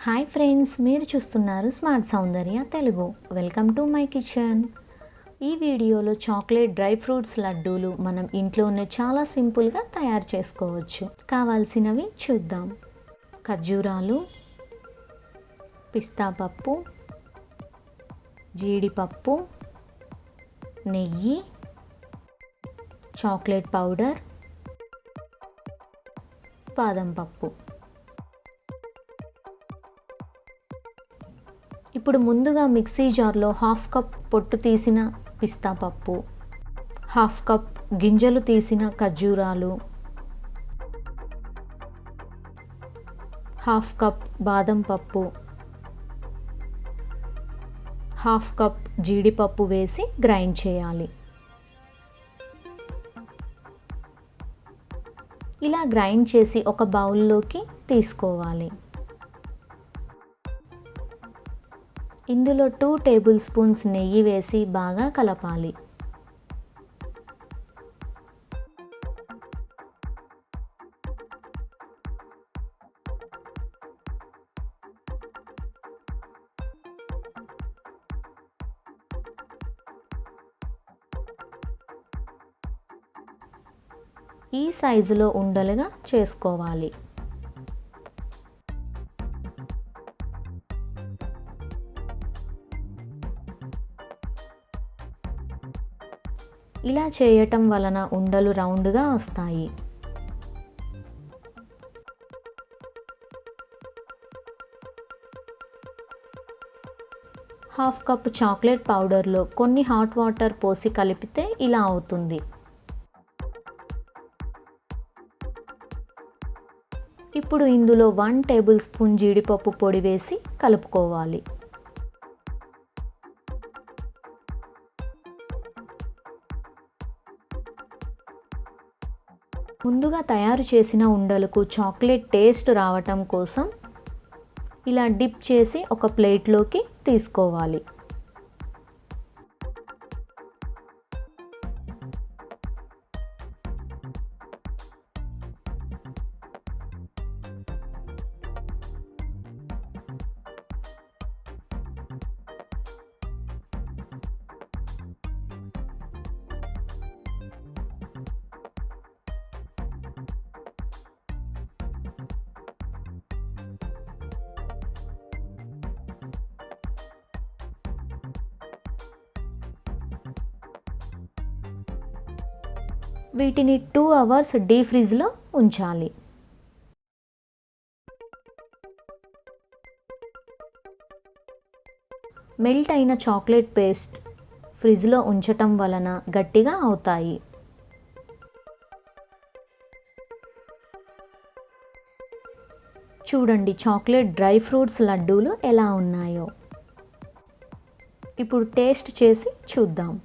Hi friends, మీరు చూస్తున్నారు smart Soundarya Telugu. Welcome to my kitchen. ఈ వీడియోలో చాక్లెట్ డ్రై ఫ్రూట్స్ లడ్డూలు మనం ఇంట్లోనే చాలా సింపుల్గా తయారు చేసుకోవచ్చు. కావాల్సినవి చూద్దాం. ఖర్జూరాలు, పిస్తా పప్పు, జీడిపప్పు, నెయ్యి, చాక్లెట్ పౌడర్, బాదం పప్పు. ఇప్పుడు ముందుగా మిక్సీ జార్లో హాఫ్ కప్ పొట్టు తీసిన పిస్తా పప్పు, హాఫ్ కప్ గింజలు తీసిన ఖర్జూరాలు, హాఫ్ కప్ బాదం పప్పు, హాఫ్ కప్ జీడిపప్పు వేసి గ్రైండ్ చేయాలి. ఇలా గ్రైండ్ చేసి ఒక బౌల్లోకి తీసుకోవాలి. ఇందులో 2 టేబుల్ స్పూన్స్ నెయ్యి వేసి బాగా కలపాలి. ఈ సైజులో ఉండలుగా చేసుకోవాలి. ఇలా చేయటం వలన ఉండలు రౌండ్గా వస్తాయి. హాఫ్ కప్ చాక్లెట్ పౌడర్లో కొన్ని హాట్ వాటర్ పోసి కలిపితే ఇలా అవుతుంది. ఇప్పుడు ఇందులో 1 టేబుల్ స్పూన్ జీడిపప్పు పొడి వేసి కలుపుకోవాలి. ముందుగా తయారు చేసిన ఉండలకు చాక్లెట్ టేస్ట్ రావటం కోసం ఇలా డిప్ చేసి ఒక ప్లేట్లోకి తీసుకోవాలి. వీటిని 2 అవర్స్ డీప్ ఫ్రిడ్జ్లో ఉంచాలి. మెల్ట్ అయిన చాక్లెట్ పేస్ట్ ఫ్రిడ్జ్లో ఉంచటం వలన గట్టిగా అవుతాయి. చూడండి, చాక్లెట్ డ్రై ఫ్రూట్స్ లడ్డూలు ఎలా ఉన్నాయో. ఇప్పుడు టేస్ట్ చేసి చూద్దాం.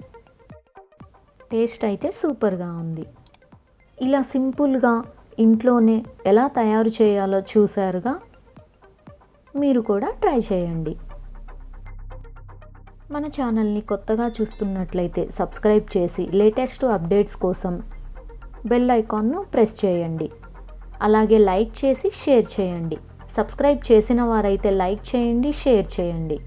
టేస్ట్ అయితే సూపర్గా ఉంది. ఇలా సింపుల్గా ఇంట్లోనే ఎలా తయారు చేయాలో చూసారుగా. మీరు కూడా ట్రై చేయండి. మన ఛానల్ని కొత్తగా చూస్తున్నట్లయితే సబ్స్క్రైబ్ చేసి లేటెస్ట్ అప్డేట్స్ కోసం బెల్ ఐకాన్ను ప్రెస్ చేయండి. అలాగే లైక్ చేసి షేర్ చేయండి. సబ్స్క్రైబ్ చేసిన వారైతే లైక్ చేయండి, షేర్ చేయండి.